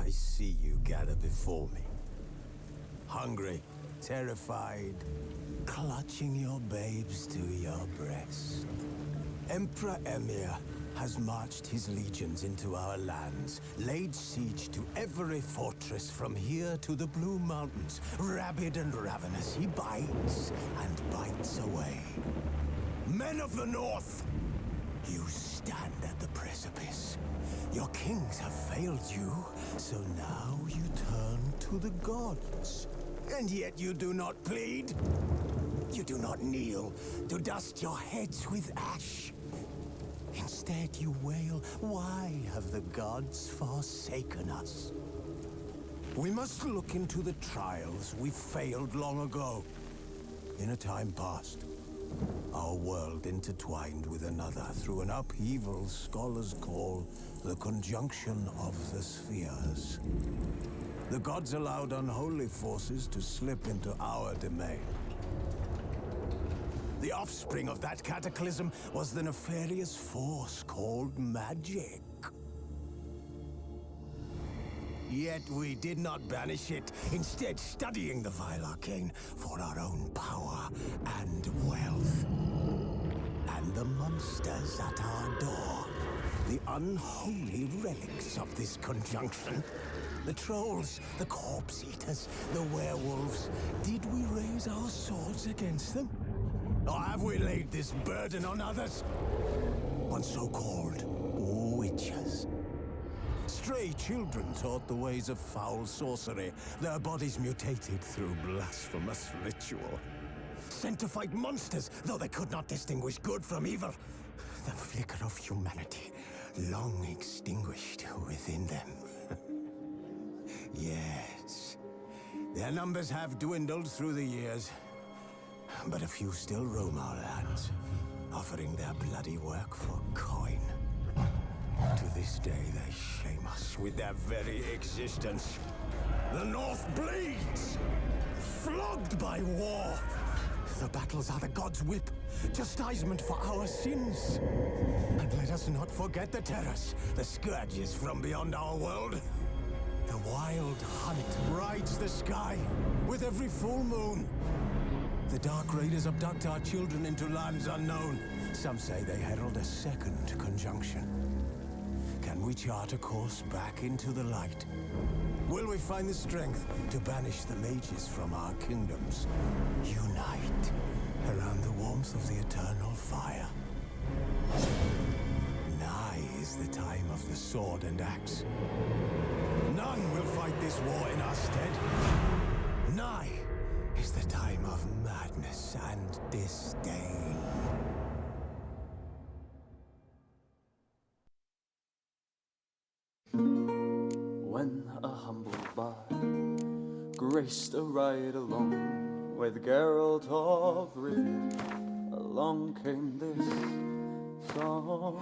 I see you gather before me. Hungry, terrified, clutching your babes to your breast. Emperor Emir has marched his legions into our lands, laid siege to every fortress from here to the Blue Mountains. Rabid and ravenous, he bites and bites away. Men of the North, you stand at the precipice. Your kings have failed you, so now you turn to the gods. And yet you do not plead. You do not kneel to dust your heads with ash. Instead you wail, why have the gods forsaken us? We must look into the trials we failed long ago. In a time past, our world intertwined with another through an upheaval scholars call the conjunction of the spheres. The gods allowed unholy forces to slip into our domain. The offspring of that cataclysm was the nefarious force called magic. Yet we did not banish it, instead studying the vile arcane for our own power and wealth. And the monsters at our door, the unholy relics of this conjunction. The trolls, the corpse-eaters, the werewolves. Did we raise our swords against them? Or have we laid this burden on others? On so-called witches. Stray children taught the ways of foul sorcery, their bodies mutated through blasphemous ritual. Sent to fight monsters, though they could not distinguish good from evil. The flicker of humanity, long extinguished within them. Yes, their numbers have dwindled through the years, but a few still roam our lands, offering their bloody work for coin. To this day, they shame us with their very existence. The North bleeds, flogged by war. The battles are the gods' whip, chastisement for our sins. And let us not forget the terrors, the scourges from beyond our world. The wild hunt rides the sky with every full moon. The Dark Raiders abduct our children into lands unknown. Some say they herald a second conjunction. Can we chart a course back into the light? Will we find the strength to banish the mages from our kingdoms? Unite around the warmth of the eternal fire. Nigh is the time of the sword and axe. None will fight this war in our stead. Nigh is the time of madness and disdain. When a humble bard graced a ride along with Geralt of Rivia, along came this song.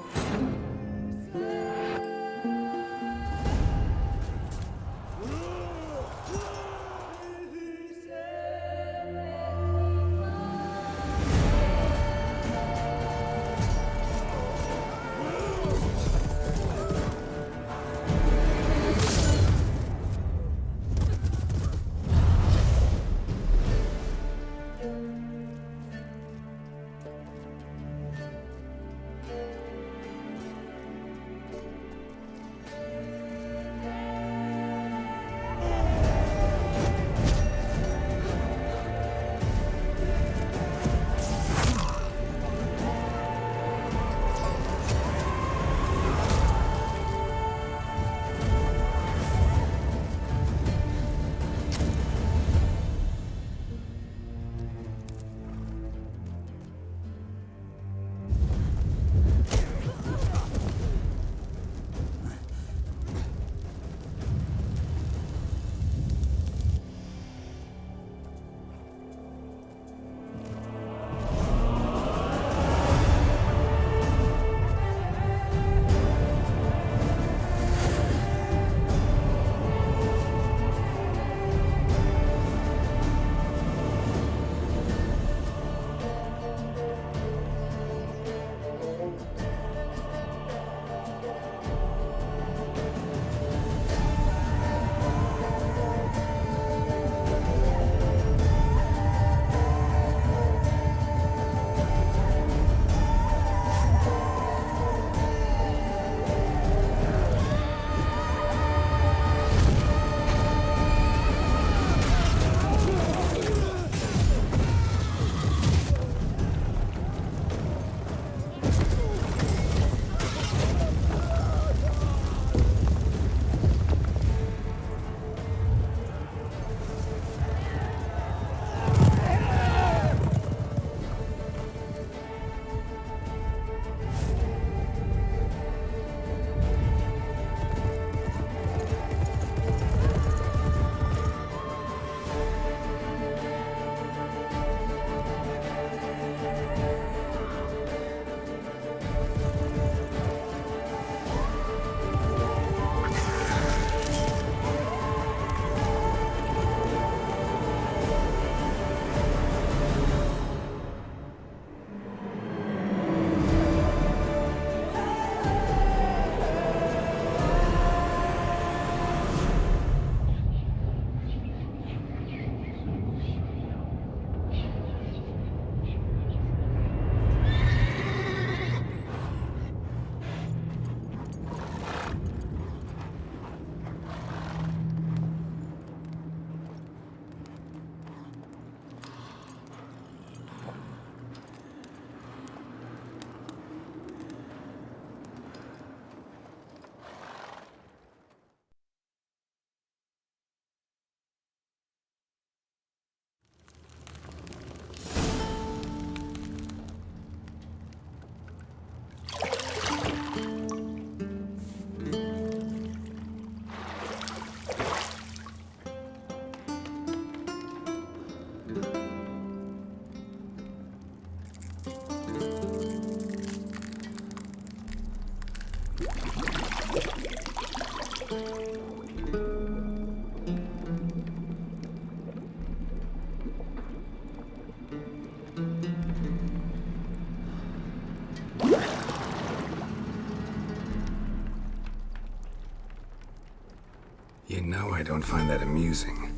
You know I don't find that amusing.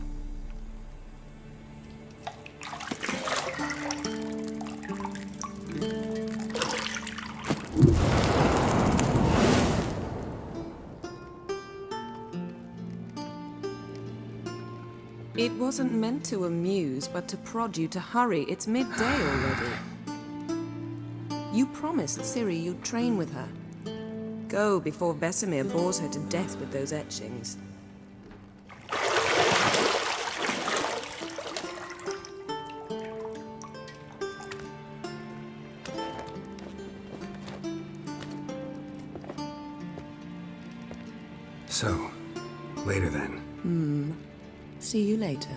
It wasn't meant to amuse, but to prod you to hurry. It's midday already. You promised Ciri you'd train with her. Go before Vesemir bores her to death with those etchings. So, later then. See you later.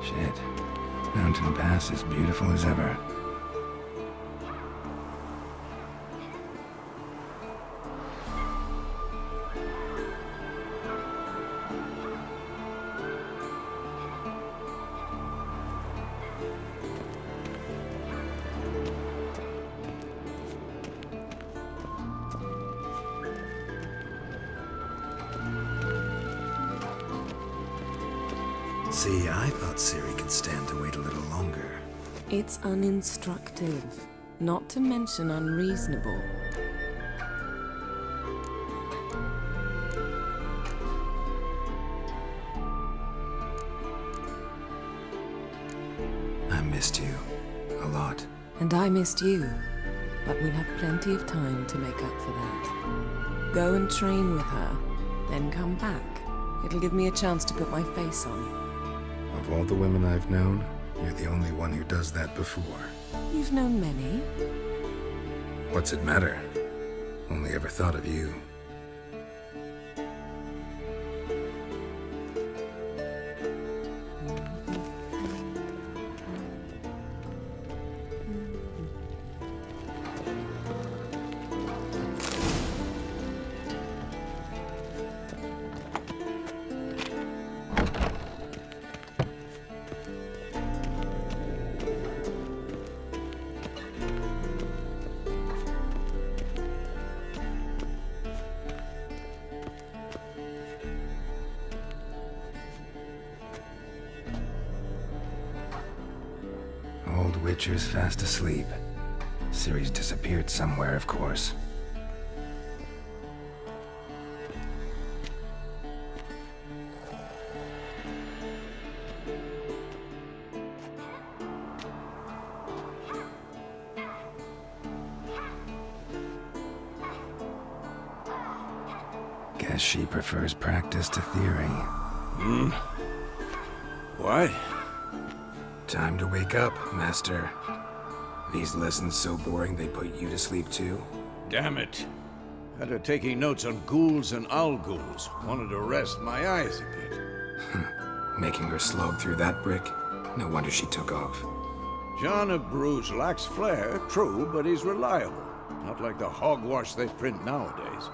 Shit. Mountain Pass is beautiful as ever. See, I thought Ciri could stand to wait a little longer. It's uninstructive, not to mention unreasonable. I missed you. A lot. And I missed you, but we'll have plenty of time to make up for that. Go and train with her, then come back. It'll give me a chance to put my face on. Of all the women I've known, you're the only one who does that before. You've known many. What's it matter? Only ever thought of you. Old Witcher's fast asleep. Ciri's disappeared somewhere, of course. Guess she prefers practice to theory. What? Time to wake up, Master. These lessons so boring they put you to sleep too? Damn it. Had her taking notes on ghouls and owl-ghouls. Wanted to rest my eyes a bit. Making her slog through that brick? No wonder she took off. John of Bruges lacks flair, true, but he's reliable. Not like the hogwash they print nowadays.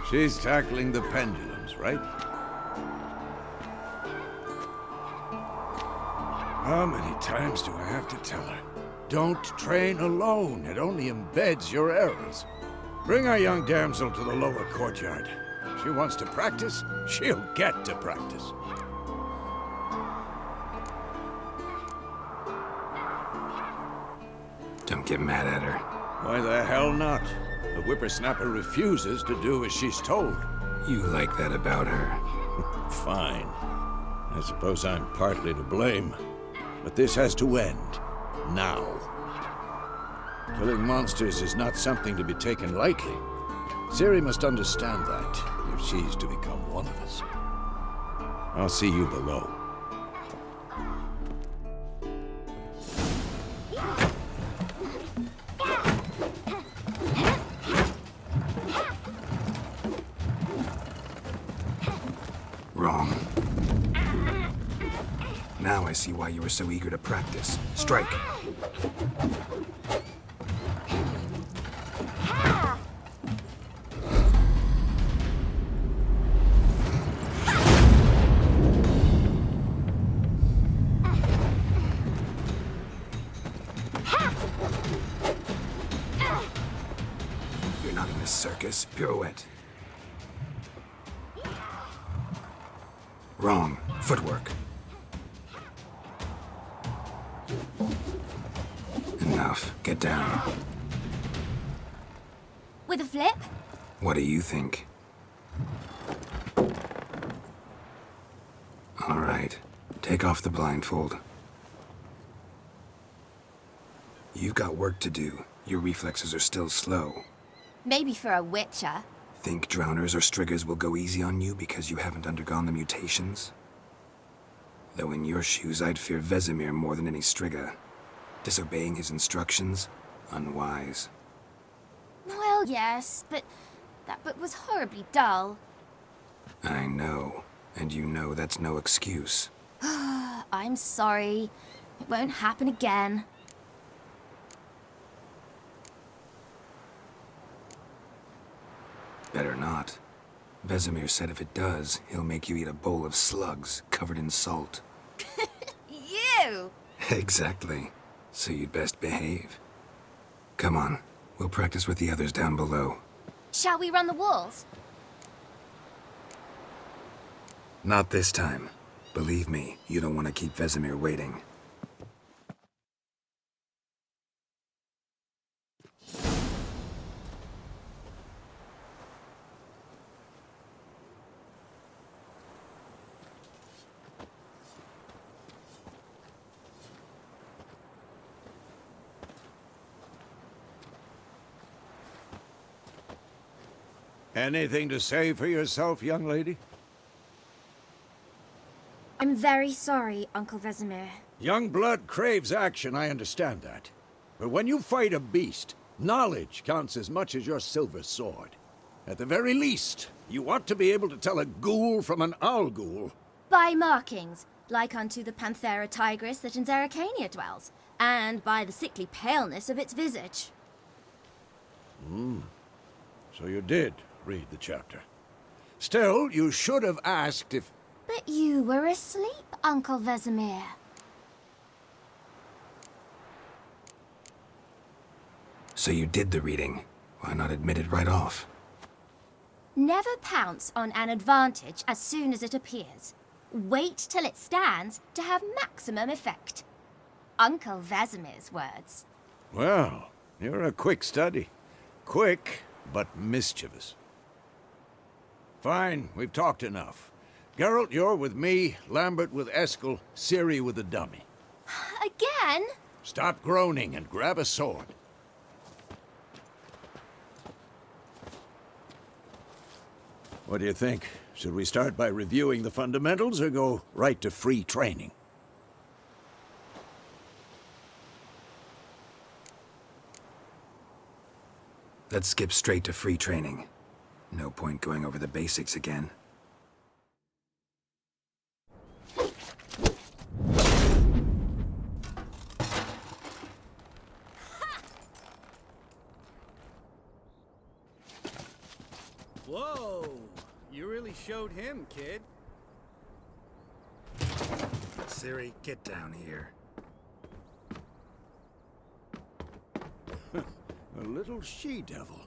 She's tackling the pendulums, right? How many times do I have to tell her? Don't train alone. It only embeds your errors. Bring our young damsel to the lower courtyard. She wants to practice, she'll get to practice. Don't get mad at her. Why the hell not? The whippersnapper refuses to do as she's told. You like that about her. Fine. I suppose I'm partly to blame. But this has to end. Now. Killing monsters is not something to be taken lightly. Ciri must understand that, if she's to become one of us. I'll see you below. Wrong. Now I see why you were so eager to practice. Strike. You're not in this circus. Pirouette. Wrong. Footwork. Enough. Get down. With a flip? What do you think? All right. Take off the blindfold. You've got work to do. Your reflexes are still slow. Maybe for a witcher. Think drowners or striggers will go easy on you because you haven't undergone the mutations? Though in your shoes, I'd fear Vesemir more than any strigger. Disobeying his instructions? Unwise. Well, yes, but that book was horribly dull. I know. And you know that's no excuse. I'm sorry. It won't happen again. Better not. Vesemir said if it does, he'll make you eat a bowl of slugs covered in salt. You! Exactly. So you'd best behave. Come on. We'll practice with the others down below. Shall we run the walls? Not this time. Believe me, you don't want to keep Vesemir waiting. Anything to say for yourself, young lady? I'm very sorry, Uncle Vesemir. Young blood craves action, I understand that. But when you fight a beast, knowledge counts as much as your silver sword. At the very least, you ought to be able to tell a ghoul from an owl ghoul. By markings, like unto the Panthera tigris that in Zeracania dwells, and by the sickly paleness of its visage. So you did read the chapter. Still, you should have asked if... But you were asleep, Uncle Vesemir. So you did the reading. Why not admit it right off? Never pounce on an advantage as soon as it appears. Wait till it stands to have maximum effect. Uncle Vesemir's words. Well, you're a quick study. Quick, but mischievous. Fine, we've talked enough. Geralt, you're with me, Lambert with Eskel, Ciri with the dummy. Again? Stop groaning and grab a sword. What do you think? Should we start by reviewing the fundamentals or go right to free training? Let's skip straight to free training. No point going over the basics again. Whoa! You really showed him, kid. Ciri, get down here. A little she-devil.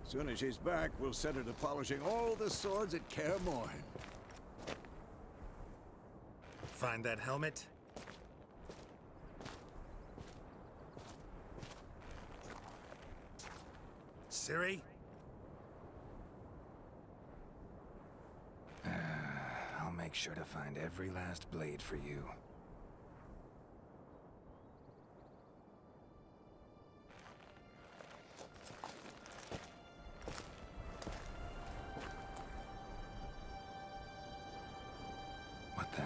Soon as she's back, we'll set her to polishing all the swords at Kaer Morhen. Find that helmet? Ciri? I'll make sure to find every last blade for you. What the?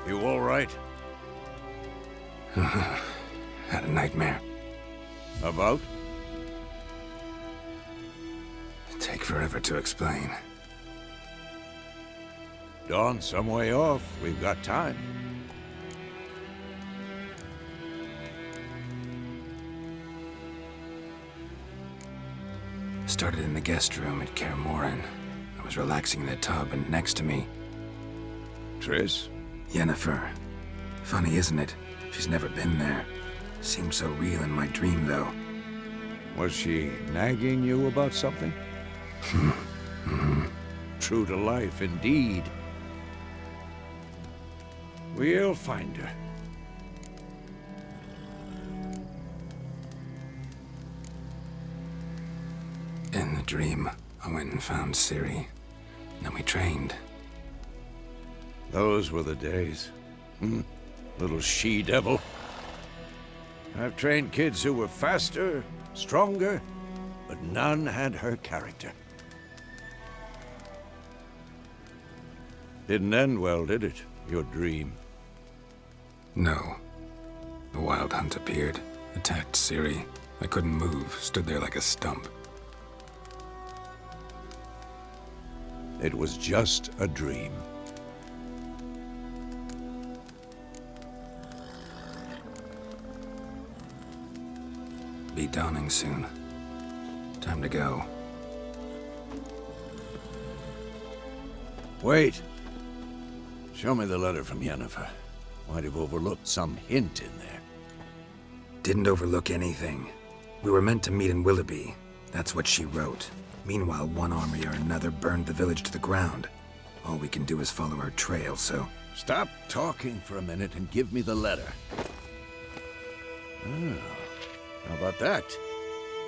You all right? Had a nightmare. About? Take forever to explain. Dawn's some way off. We've got time. Started in the guest room at Kaer Morhen. I was relaxing in the tub, and next to me, Triss? Yennefer. Funny, isn't it? She's never been there. Seemed so real in my dream, though. Was she nagging you about something? True to life, indeed. We'll find her. In the dream, I went and found Ciri. Then we trained. Those were the days. Little she-devil. I've trained kids who were faster, stronger, but none had her character. Didn't end well, did it? Your dream? No. The Wild Hunt appeared, attacked Ciri. I couldn't move, stood there like a stump. It was just a dream. Be dawning soon. Time to go. Wait. Show me the letter from Yennefer. Might have overlooked some hint in there. Didn't overlook anything. We were meant to meet in Willoughby. That's what she wrote. Meanwhile, one army or another burned the village to the ground. All we can do is follow her trail, so... Stop talking for a minute and give me the letter. Oh, how about that?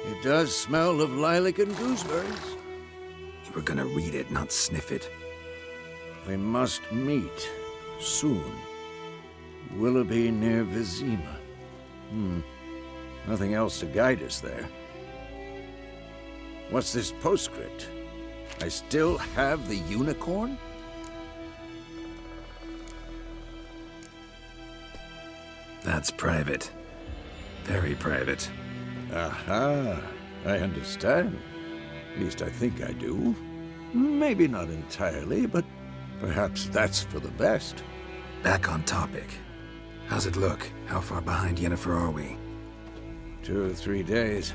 It does smell of lilac and gooseberries. You were gonna read it, not sniff it. We must meet soon. Willoughby near Vizima. Nothing else to guide us there. What's this postscript? I still have the unicorn? That's private. Very private. Aha, I understand. At least I think I do. Maybe not entirely, but perhaps that's for the best. Back on topic. How's it look? How far behind Yennefer are we? 2 or 3 days.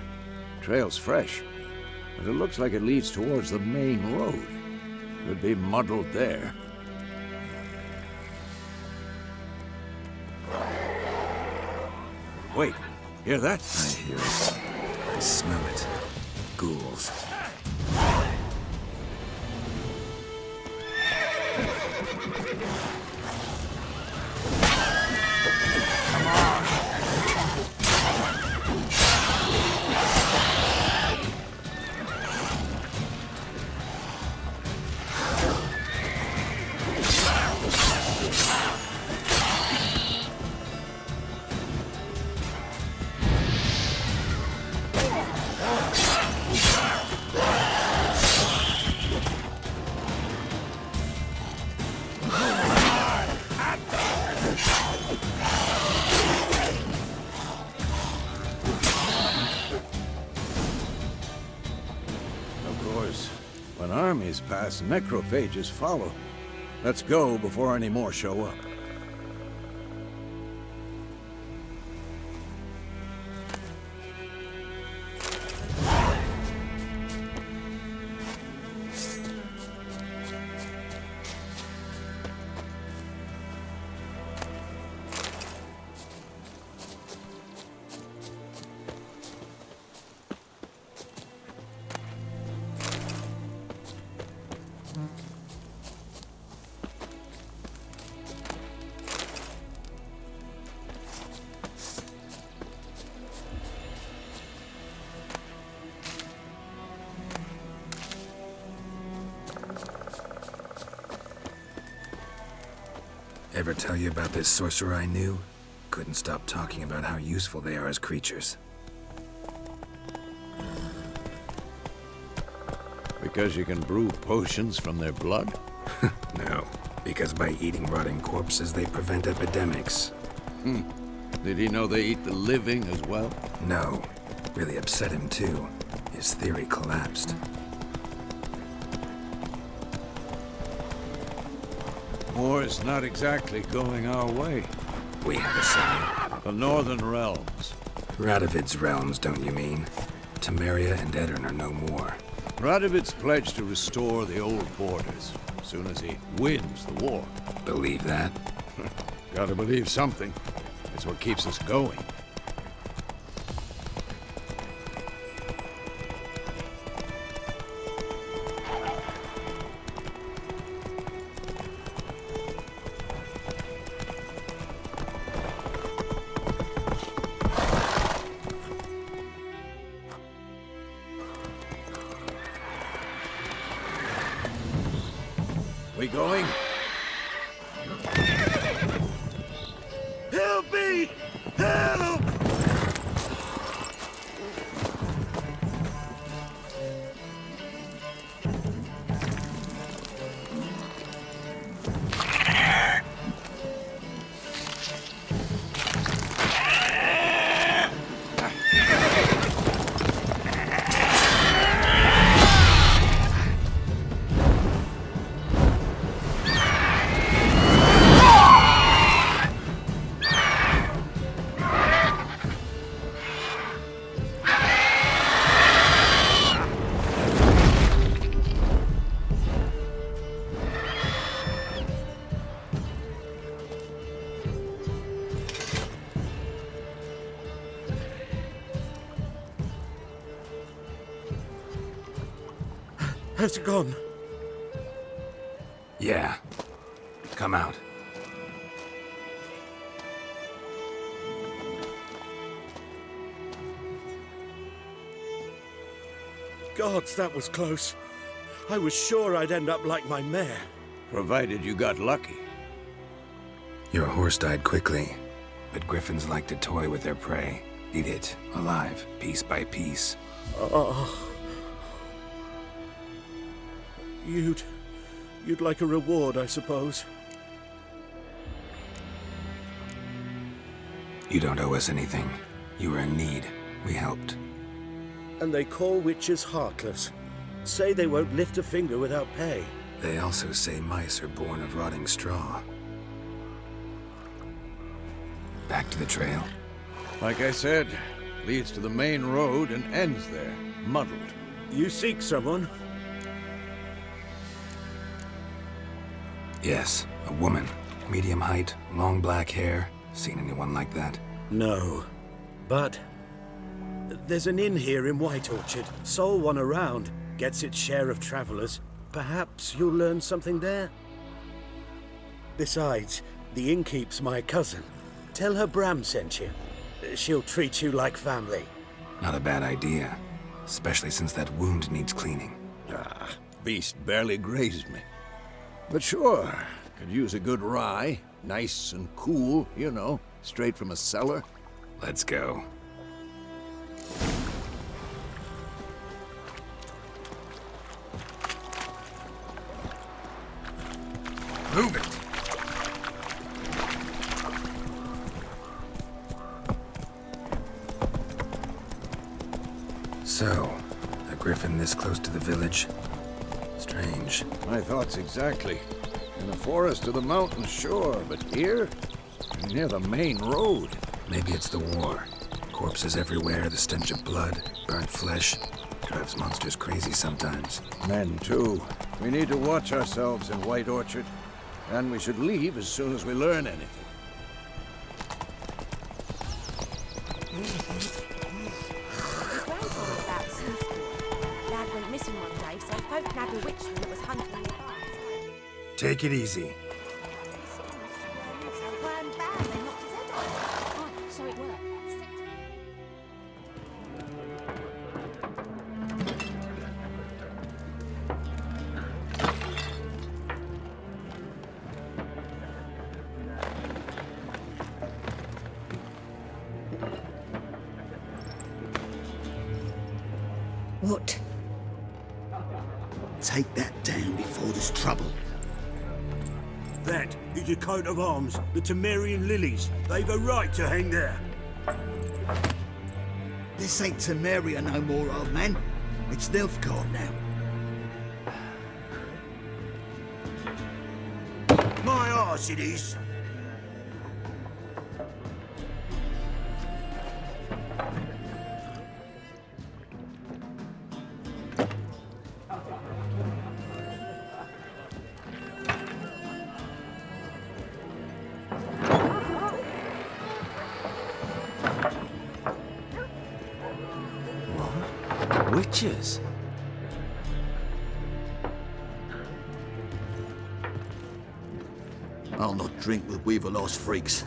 Trail's fresh, but it looks like it leads towards the main road. Could be muddled there. Wait, hear that? I hear it. I smell it. Ghouls. course, when armies pass, necrophages follow. Let's go before any more show up. Ever tell you about this sorcerer I knew? Couldn't stop talking about how useful they are as creatures. Because you can brew potions from their blood? No, because by eating rotting corpses, they prevent epidemics. Did he know they eat the living as well? No, really upset him too. His theory collapsed. War's not exactly going our way. We have a sign. The Northern Realms. Radovid's realms, don't you mean? Temeria and Edirn are no more. Radovid's pledged to restore the old borders as soon as he wins the war. Believe that? Gotta believe something. It's what keeps us going. We going? Help me! Help! Has it gone? Yeah. Come out. Gods, that was close. I was sure I'd end up like my mare. Provided you got lucky. Your horse died quickly, but griffins like to toy with their prey. Eat it, alive, piece by piece. Oh. You'd like a reward, I suppose. You don't owe us anything. You were in need. We helped. And they call witches heartless. Say they won't lift a finger without pay. They also say mice are born of rotting straw. Back to the trail. Like I said, leads to the main road and ends there, muddled. You seek someone? Yes, a woman. Medium height, long black hair. Seen anyone like that? No. But there's an inn here in White Orchard. Sole one around. Gets its share of travelers. Perhaps you'll learn something there? Besides, the innkeep's my cousin. Tell her Bram sent you. She'll treat you like family. Not a bad idea. Especially since that wound needs cleaning. Beast barely grazed me. But sure, could use a good rye. Nice and cool, you know, straight from a cellar. Let's go. Move it! So, the griffin this close to the village. Strange. My thoughts exactly. In the forest or the mountains, sure, but here? Near the main road. Maybe it's the war. Corpses everywhere, the stench of blood, burnt flesh. Drives monsters crazy sometimes. Men, too. We need to watch ourselves in White Orchard. And we should leave as soon as we learn anything. Lad went missing one day, so folk nabbed a witch when it was hunting. Take it easy. So it worked. What? Take that down before there's trouble. That is a coat of arms, the Temerian lilies. They've a right to hang there. This ain't Temeria no more, old man. It's Nilfgaard now. My arse it is. Witches? I'll not drink with Weaver-lost freaks.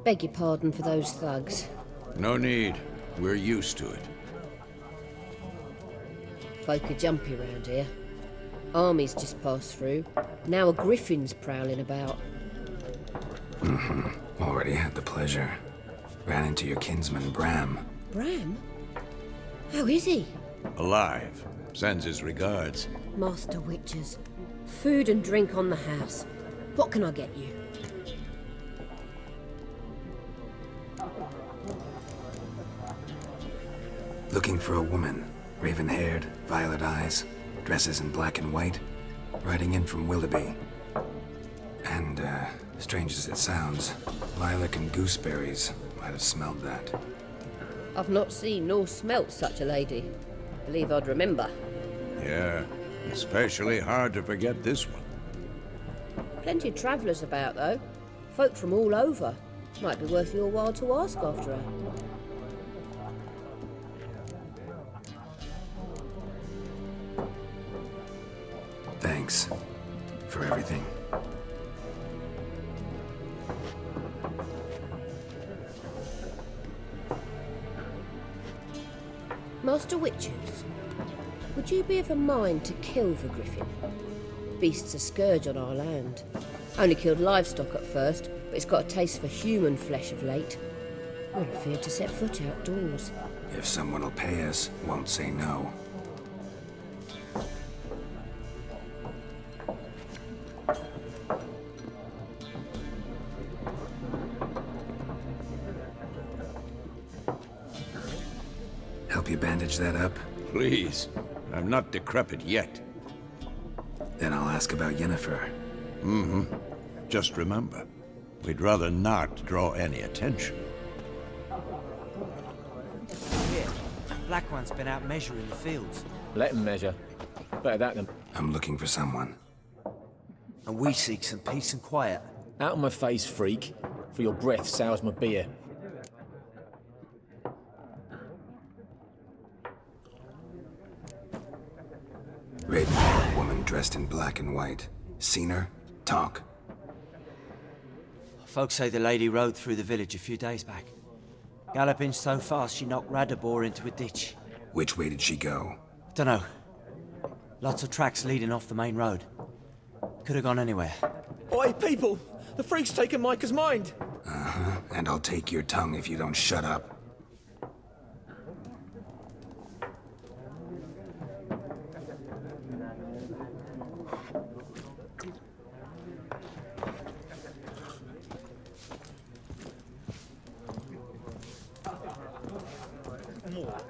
Beg your pardon for those thugs. No need. We're used to it. Folk are jumpy round here. Armies just passed through. Now a griffin's prowling about. Already had the pleasure. Ran into your kinsman, Bram. Bram? How is he? Alive. Sends his regards. Master Witches. Food and drink on the house. What can I get you? Looking for a woman. Raven-haired, violet eyes, dresses in black and white. Riding in from Willoughby. And, strange as it sounds, lilac and gooseberries might have smelled that. I've not seen nor smelt such a lady. Believe I'd remember. Yeah, especially hard to forget this one. Plenty of travellers about, though. Folk from all over. Might be worth your while to ask after her. Thanks for everything. Master Witches, would you be of a mind to kill the griffin? Beast's a scourge on our land. Only killed livestock at first, but it's got a taste for human flesh of late. We're afeard to set foot outdoors. If someone will pay us, won't say no. Help you bandage that up? Please. I'm not decrepit yet. Then I'll ask about Yennefer. Just remember, we'd rather not draw any attention. Here, Black One's been out measuring the fields. Let him measure. Better that than... I'm looking for someone. And we seek some peace and quiet. Out of my face, freak. For your breath sours my beer. Raven-haired woman dressed in black and white. Seen her? Talk. Folks say the lady rode through the village a few days back. Galloping so fast she knocked Radabor into a ditch. Which way did she go? Dunno. Lots of tracks leading off the main road. Could have gone anywhere. Oi, people! The freak's taken Micah's mind! And I'll take your tongue if you don't shut up.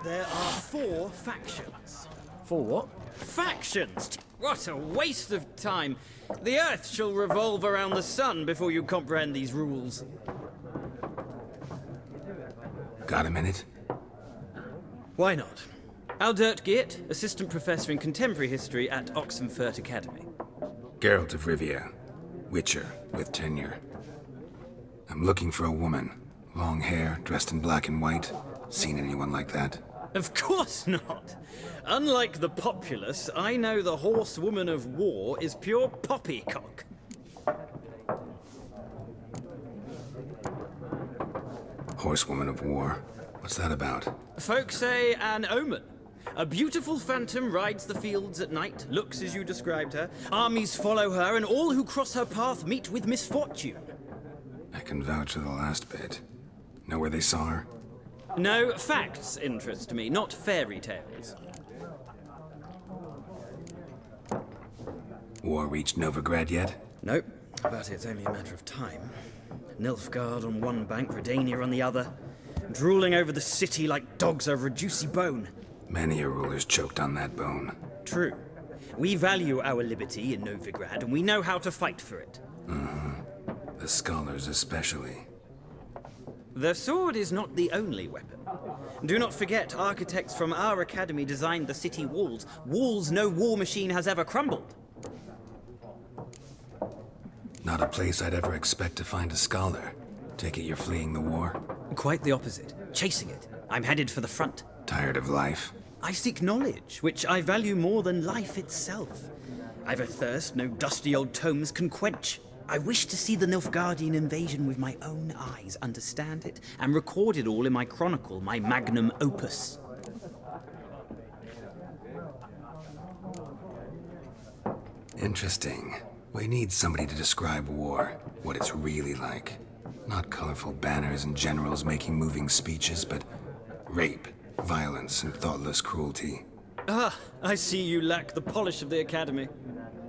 There are 4 factions. 4 what? Factions! What a waste of time. The Earth shall revolve around the sun before you comprehend these rules. Got a minute? Why not? Aldert Geert, Assistant Professor in Contemporary History at Oxenfurt Academy. Geralt of Rivia, Witcher with tenure. I'm looking for a woman. Long hair, dressed in black and white. Seen anyone like that? Of course not. Unlike the populace, I know the horsewoman of war is pure poppycock. Horsewoman of war? What's that about? Folk say an omen. A beautiful phantom rides the fields at night, looks as you described her. Armies follow her, and all who cross her path meet with misfortune. I can vouch for the last bit. Know where they saw her? No, facts interest me, not fairy tales. War reached Novigrad yet? Nope, but it's only a matter of time. Nilfgaard on one bank, Redania on the other, drooling over the city like dogs over a juicy bone. Many a ruler's choked on that bone. True. We value our liberty in Novigrad, and we know how to fight for it. The scholars especially. The sword is not the only weapon. Do not forget, architects from our academy designed the city walls. Walls no war machine has ever crumbled. Not a place I'd ever expect to find a scholar. Take it you're fleeing the war? Quite the opposite. Chasing it. I'm headed for the front. Tired of life? I seek knowledge, which I value more than life itself. I've a thirst no dusty old tomes can quench. I wish to see the Nilfgaardian invasion with my own eyes, understand it, and record it all in my chronicle, my magnum opus. Interesting. We need somebody to describe war, what it's really like. Not colorful banners and generals making moving speeches, but rape, violence, and thoughtless cruelty. Ah, I see you lack the polish of the academy.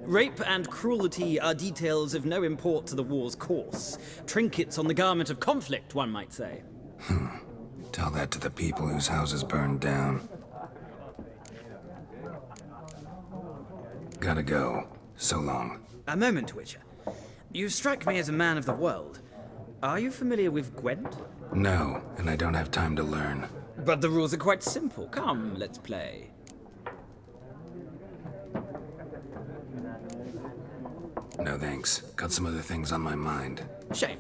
Rape and cruelty are details of no import to the war's course. Trinkets on the garment of conflict, one might say. Tell that to the people whose houses burned down. Gotta go. So long. A moment, Witcher. You strike me as a man of the world. Are you familiar with Gwent? No, and I don't have time to learn. But the rules are quite simple. Come, let's play. No thanks. Got some other things on my mind. Shame.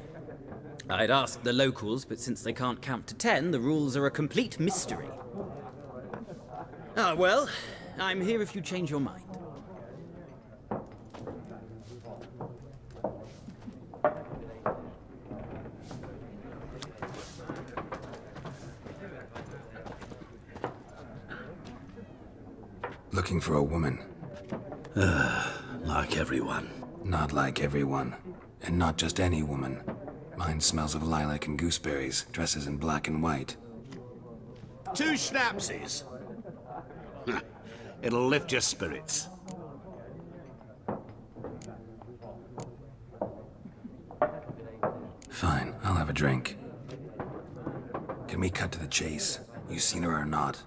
I'd ask the locals, but since they can't count to 10, the rules are a complete mystery. Ah, well, I'm here if you change your mind. Looking for a woman. Like everyone. Not like everyone. And not just any woman. Mine smells of lilac and gooseberries, dresses in black and white. 2 schnapsies. It'll lift your spirits. Fine, I'll have a drink. Can we cut to the chase? You seen her or not?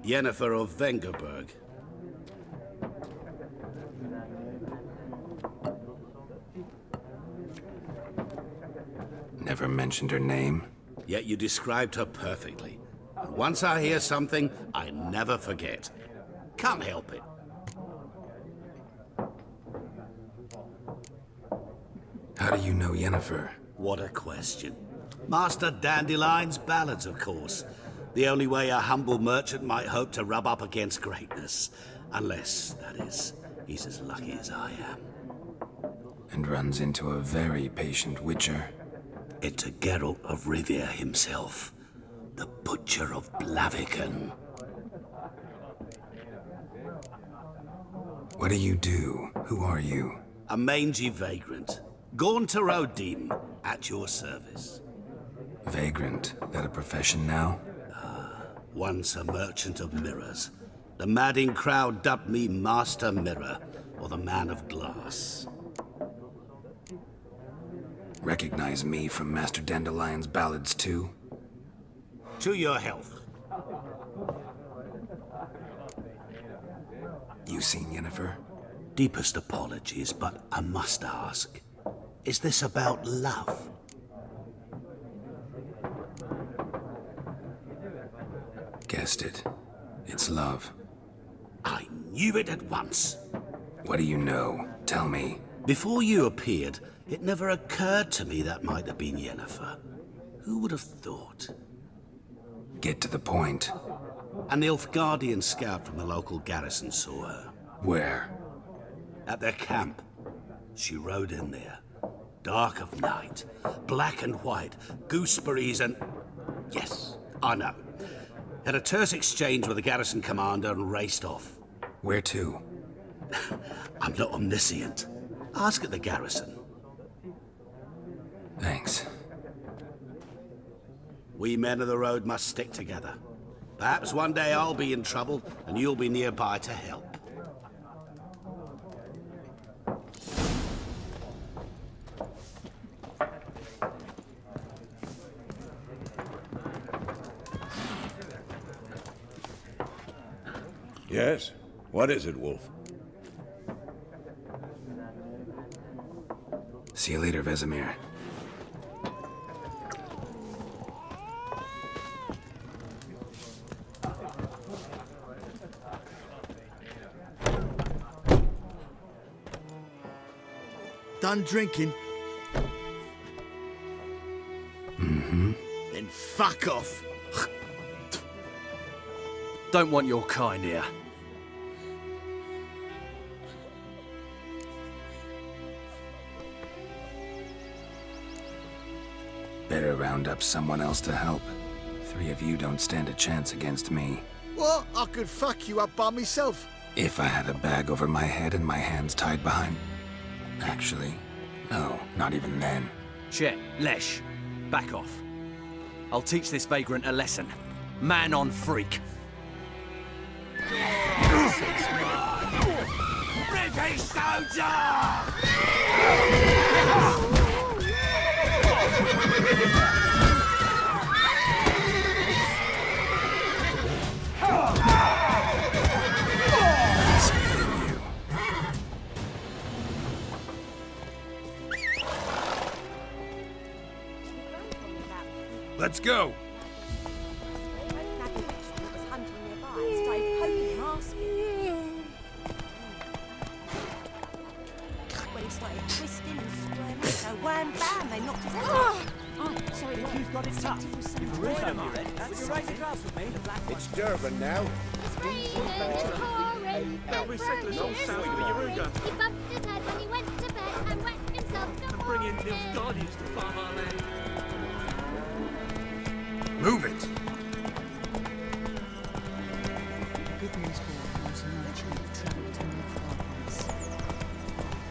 Yennefer of Vengerberg. Never mentioned her name. Yet you described her perfectly. And once I hear something, I never forget. Can't help it. How do you know Yennefer? What a question. Master Dandelion's ballads, of course. The only way a humble merchant might hope to rub up against greatness. Unless, that is, he's as lucky as I am. And runs into a very patient witcher. Into Geralt of Rivia himself. The Butcher of Blaviken. What do you do? Who are you? A mangy vagrant. Gaunter Odin, at your service. Vagrant? That a profession now? Once a merchant of mirrors. The madding crowd dubbed me Master Mirror, or the Man of Glass. Recognize me from Master Dandelion's ballads too? To your health. you seen Yennefer? Deepest apologies, but I must ask. Is this about love? Guessed it. It's love. I knew it at once. What do you know? Tell me. Before you appeared, it never occurred to me that might have been Yennefer. Who would have thought? Get to the point. An Nilfgaardian scout from the local garrison saw her. Where? At their camp. She rode in there. Dark of night. Black and white. Gooseberries and... Yes, I know. Had a terse exchange with the garrison commander and raced off. Where to? I'm not omniscient. Ask at the garrison. Thanks. We men of the road must stick together. Perhaps one day I'll be in trouble and you'll be nearby to help. Yes? What is it, Wolf? See you later, Vesemir. Done drinking? Mm-hmm. Then fuck off. Don't want your kind here. Better round up someone else to help. 3 of you don't stand a chance against me. What? I could fuck you up by myself. If I had a bag over my head and my hands tied behind... Actually, no, not even then. Chet, Lesh, back off. I'll teach this vagrant a lesson. Man on freak. British soldier! Let's go. It's Durban now. That'll be Sickler's all south of the Yaruga. He bumped his head when he went to bed and wet himself to Bring in Nilfgaardians to farm our land. Move it. Good news, boy. Was a merchant who travelled to Nilfgaardians.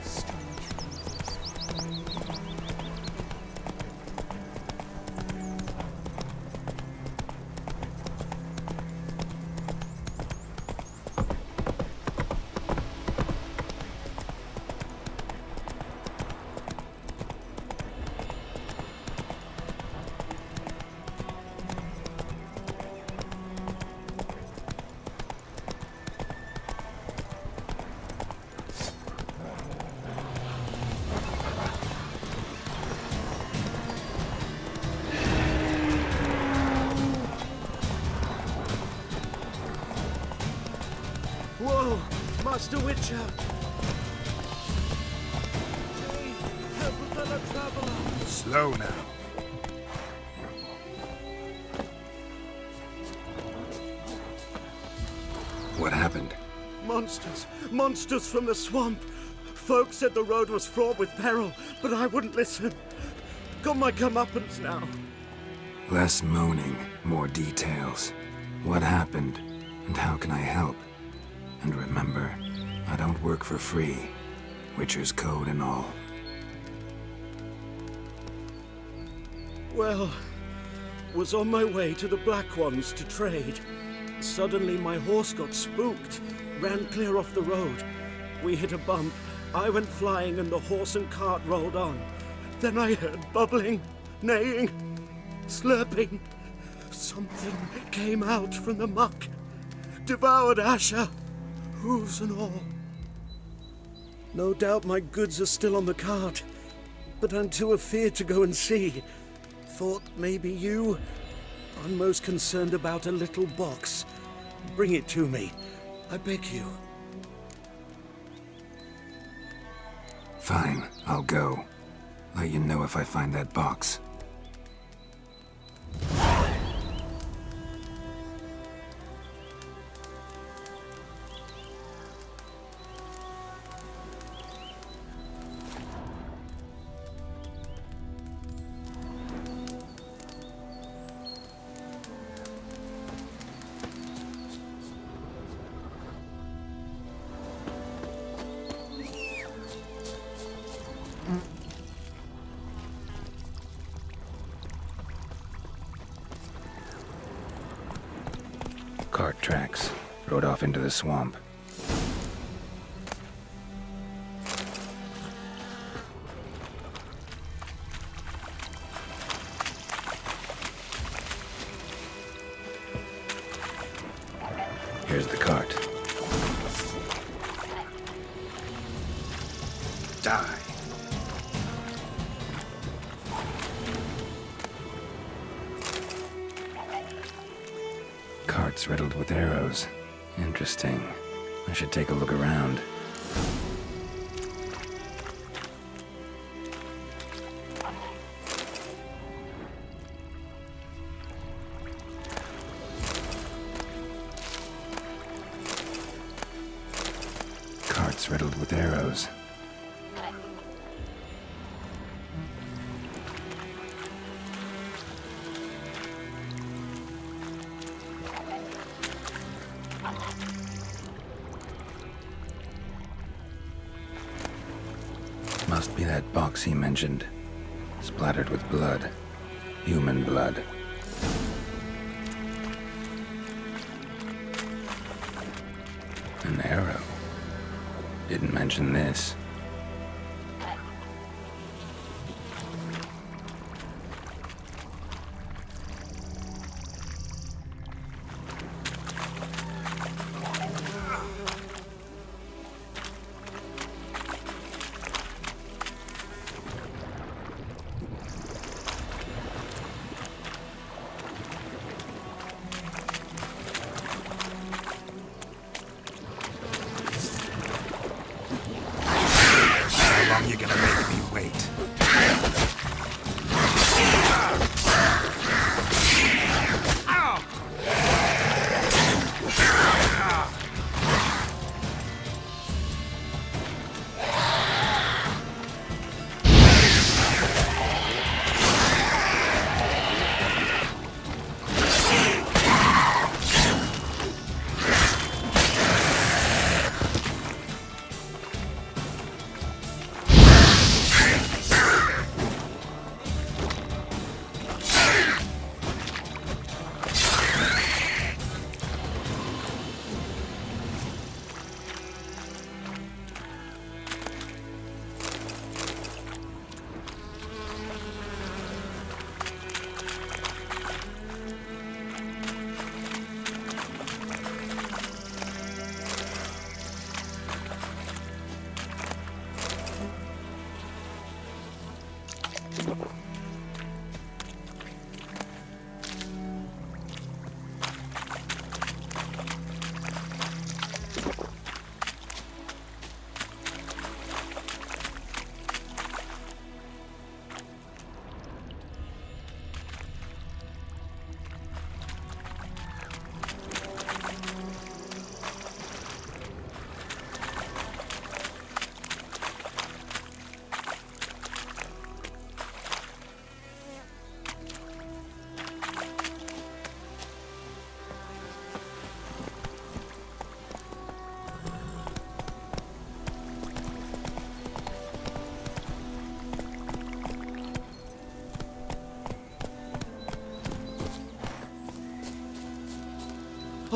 Strange Whoa! Master Witcher! Help a fellow traveler! Slow now. What happened? Monsters! Monsters from the swamp! Folks said the road was fraught with peril, but I wouldn't listen. Got my comeuppance now. Less moaning, more details. What happened, and how can I help? And remember, I don't work for free. Witcher's code and all. Well, was on my way to the Black Ones to trade. Suddenly my horse got spooked, ran clear off the road. We hit a bump, I went flying and the horse and cart rolled on. Then I heard bubbling, neighing, slurping. Something came out from the muck, devoured Asher. hooves and all. No doubt my goods are still on the cart, but I'm too afeard to go and see. Thought maybe you... I'm most concerned about a little box. Bring it to me, I beg you. Fine, I'll go. Let you know if I find that box. Cart tracks. Rode off into the swamp. Here's the cart. Die. Carts riddled with arrows. Interesting. I should take a look around. Carts riddled with arrows. Must be that box he mentioned. Splattered with blood. Human blood. An arrow. Didn't mention this. You're gonna make me wait.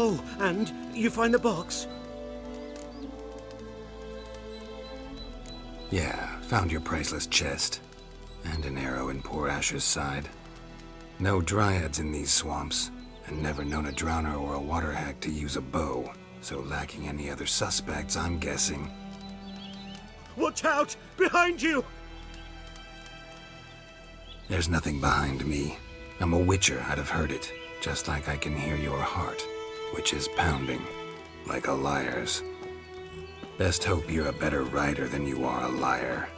Oh, and you find the box? Yeah, found your priceless chest. And an arrow in poor Asher's side. No dryads in these swamps, and never known a drowner or a water hack to use a bow. So lacking any other suspects, I'm guessing. Watch out! Behind you! There's nothing behind me. I'm a witcher, I'd have heard it. Just like I can hear your heart, which is pounding, like a liar's. Best hope you're a better writer than you are a liar.